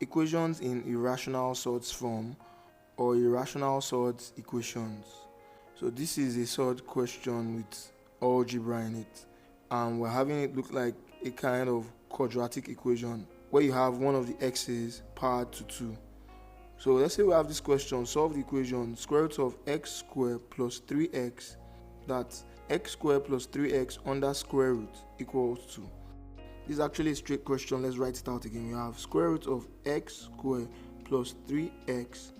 equations in irrational sorts form or irrational sorts equations. So this is a sort question with algebra in it, and we're having it look like a kind of quadratic equation where you have one of the x's powered to 2. So let's say we have this question: solve the equation square root of x squared plus 3x, that's x squared plus 3x under square root equals 2. This is actually a straight question. Let's write it out again. We have square root of x squared plus 3x,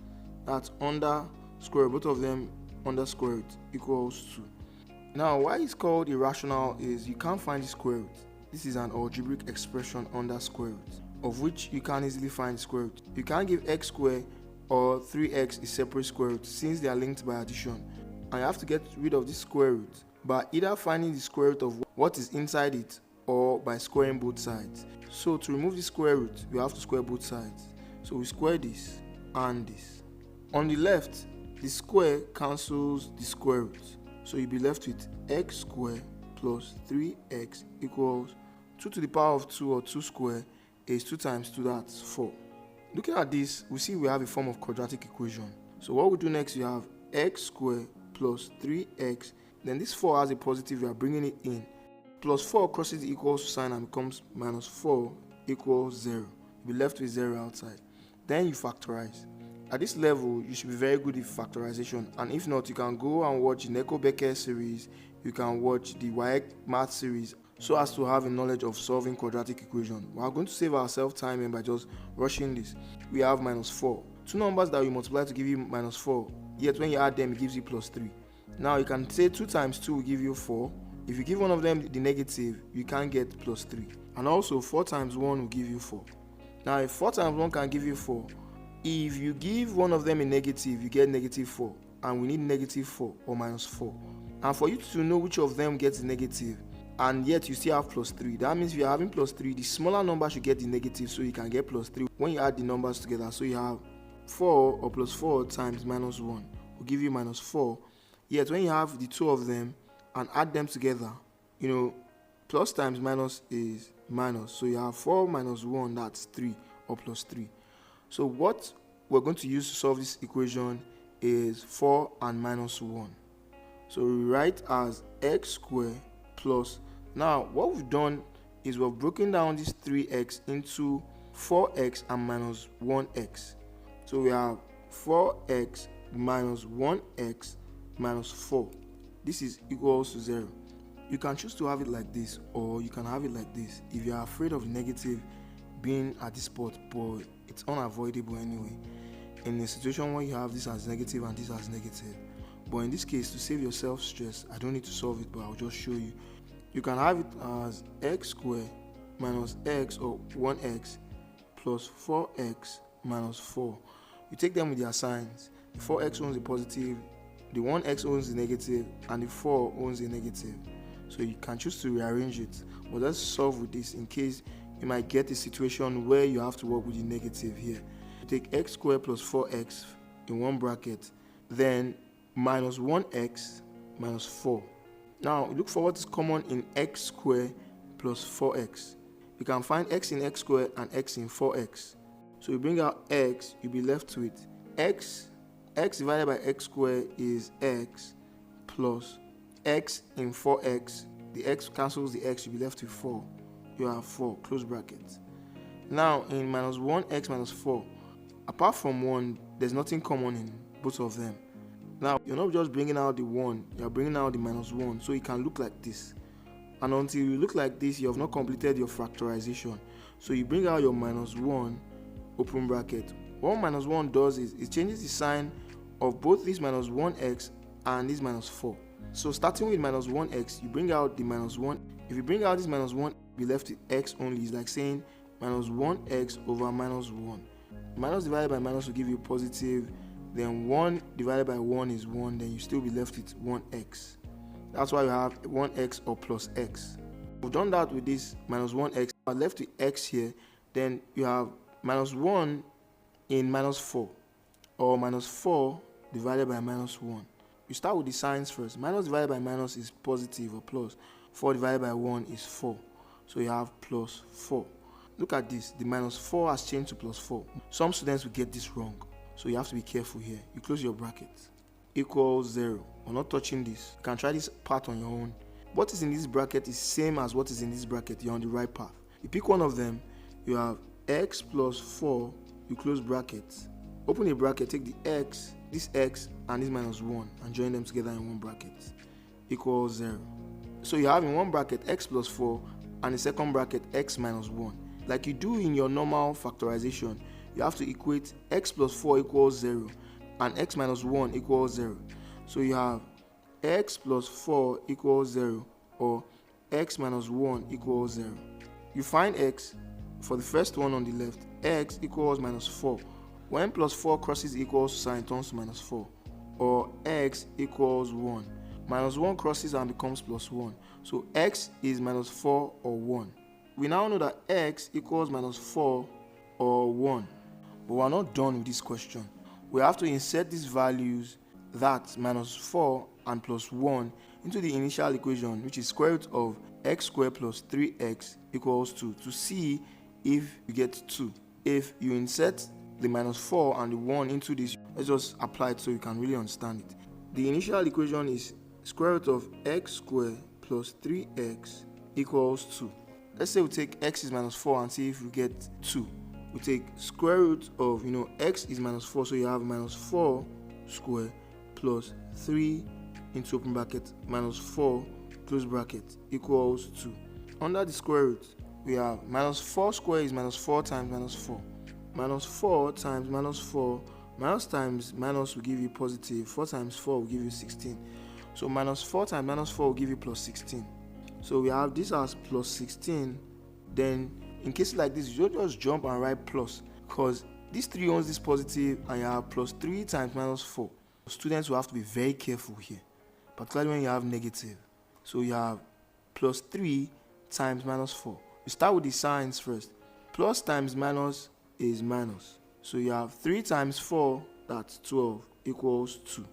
that's under square root, both of them under square root, equals 2. Now, why it's called irrational is you can't find the square root. This is an algebraic expression under square root, of which you can't easily find the square root. You can't give x squared or 3x a separate square root since they are linked by addition, and you have to get rid of this square root by either finding the square root of what is inside it or by squaring both sides. So to remove the square root, we have to square both sides. So we square this and this. On the left, the square cancels the square root, so you'll be left with x squared plus 3x equals 2 to the power of 2, or 2 squared is 2 times 2, that's 4. Looking at this, we see we have a form of quadratic equation. So what we do next, we have x squared plus 3x, then this 4 has a positive, we are bringing it in. Plus 4 crosses the equals sign and becomes minus 4 equals 0. You'll be left with 0 outside. Then you factorize. At this level, you should be very good with factorization, and if not, you can go and watch the Neko-Becker series, you can watch the WAEC math series, so as to have a knowledge of solving quadratic equation. We are going to save ourselves time by just rushing this. We have minus 4. Two numbers that we multiply to give you minus 4, yet when you add them, it gives you plus 3. Now you can say 2 times 2 will give you 4. If you give one of them the negative, you can't get plus 3. And also 4 times 1 will give you 4. Now if 4 times 1 can give you 4, if you give one of them a negative, you get negative 4. And we need negative 4 or minus 4. And for you to know which of them gets the negative, and yet you still have plus 3, that means if you're having plus 3, the smaller number should get the negative, so you can get plus 3 when you add the numbers together. So you have 4 or plus 4 times minus 1 will give you minus 4. Yet when you have the two of them and add them together, plus times minus is minus. So you have 4 minus 1, that's 3, or plus 3. So what we're going to use to solve this equation is 4 and minus 1. So we write as x squared plus, now what we've done is we've broken down this 3x into 4x and minus 1x. So we have 4x minus 1x minus 4. This is equals to 0. You can choose to have it like this, or you can have it like this if you are afraid of negative being at this spot, but it's unavoidable anyway in a situation where you have this as negative and this as negative. But in this case, to save yourself stress, I don't need to solve it, but I'll just show you. You can have it as x squared minus x, or 1x, plus 4x minus 4. You take them with their signs. The 4x owns the positive, the 1x owns the negative, and the 4 owns the negative. So you can choose to rearrange it. But let's solve with this in case you might get a situation where you have to work with the negative here. You take x squared plus 4x in one bracket, then minus 1x minus 4. Now look for what is common in x squared plus 4x. You can find x in x squared and x in 4x. So you bring out x, you'll be left with x divided by x squared is x, plus x in 4x. The x cancels the x, you'll be left with 4. You have 4, close brackets. Now in minus 1x minus 4, apart from 1, there's nothing common in both of them. Now you're not just bringing out the 1, you're bringing out the minus 1, so it can look like this. And until you look like this, you have not completed your factorization. So you bring out your minus 1, open bracket. What minus 1 does is it changes the sign of both this minus 1x and this minus 4. So starting with minus 1x, you bring out the minus 1. If you bring out this minus 1, be left with x only. It's like saying minus 1x over minus 1. Minus divided by minus will give you positive. Then 1 divided by 1 is 1. Then you still be left with 1x. That's why you have 1x or plus x. We've done that with this minus 1x. I left with x here. Then you have minus 1 in minus 4, or minus 4 divided by minus 1. You start with the signs first. Minus divided by minus is positive or plus. 4 divided by 1 is 4. So you have plus 4. look at this. The minus 4 has changed to plus 4. Some students will get this wrong, so you have to be careful here. You close your bracket. Equals 0. We're not touching this. You can try this part on your own. What is in this bracket is same as what is in this bracket. You're on the right path. You pick one of them. You have x plus 4. You close brackets. Open a bracket. Take the x, this x, and this minus 1, and join them together in one bracket. Equals 0. So you have in one bracket x plus 4, and in second bracket x minus 1. Like you do in your normal factorization, you have to equate x plus 4 equals 0 and x minus 1 equals 0. So you have x plus 4 equals 0 or x minus 1 equals 0. You find x for the first one on the left. X equals minus 4. When plus 4 crosses equals sign, it turns to minus 4. Or x equals 1. Minus 1 crosses and becomes plus 1. So x is minus 4 or 1. We now know that x equals minus 4 or 1. But we're not done with this question. We have to insert these values, that minus 4 and plus 1, into the initial equation, which is square root of x squared plus 3x equals 2, to see if you get 2. If you insert the minus 4 and the 1 into this, let's just apply it so you can really understand it. The initial equation is square root of x squared plus 3x equals 2. Let's say we take x is minus 4 and see if we get 2. We take square root of, x is minus 4, so you have minus 4 squared plus 3 into open bracket minus 4 close bracket equals 2. Under the square root, we have minus 4 squared is minus 4 times minus 4. Minus 4 times minus 4, minus times minus will give you positive, 4 times 4 will give you 16. So minus 4 times minus 4 will give you plus 16. So we have this as plus 16. Then in cases like this, you don't just jump and write plus, because this 3 owns this positive, and you have plus 3 times minus 4. Students will have to be very careful here, particularly when you have negative. So you have plus 3 times minus 4. You start with the signs first. Plus times minus is minus. So you have 3 times 4, that's 12, equals 2.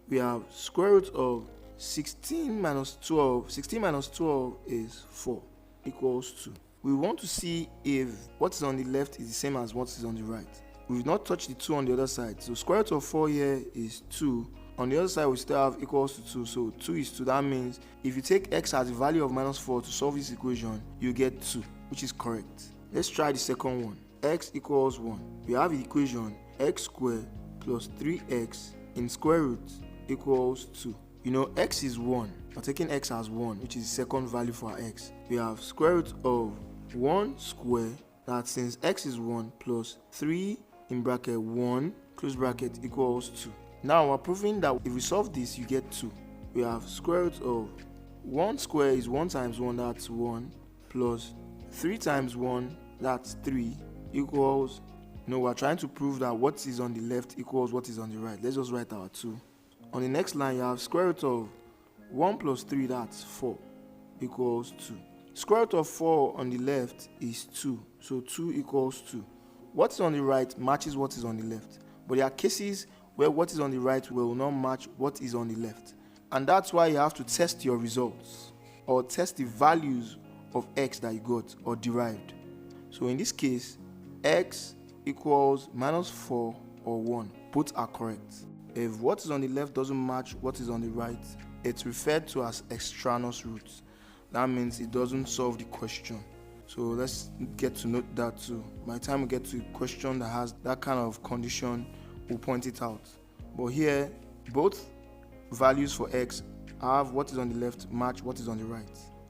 We have square root of 16 minus 12. 16 minus 12 is 4, equals 2. We want to see if what is on the left is the same as what is on the right. We've not touched the 2 on the other side. So square root of 4 here is 2. On the other side, we still have equals to 2. So 2 is 2. That means if you take x as the value of minus 4 to solve this equation, you get 2, which is correct. Let's try the second one. X equals 1. We have the equation x squared plus 3x in square root equals 2. X is 1. We're taking x as 1, which is the second value for our x. We have square root of 1 squared, that since x is 1, plus 3 in bracket 1 close bracket equals 2. Now we're proving that if we solve this, you get 2. We have square root of 1 squared is 1 times 1, that's 1, plus 3 times 1, that's 3, equals, we're trying to prove that what is on the left equals what is on the right. Let's just write our 2. On the next line, you have square root of 1 plus 3, that's 4, equals 2. Square root of 4 on the left is 2, so 2 equals 2. What is on the right matches what is on the left. But there are cases where what is on the right will not match what is on the left. And that's why you have to test your results, or test the values of x that you got or derived. So in this case, x equals minus 4 or 1. Both are correct. If what is on the left doesn't match what is on the right, it's referred to as extraneous roots. That means it doesn't solve the question. So let's get to note that too. By the time we get to a question that has that kind of condition, we'll point it out. But here, both values for x have what is on the left match what is on the right.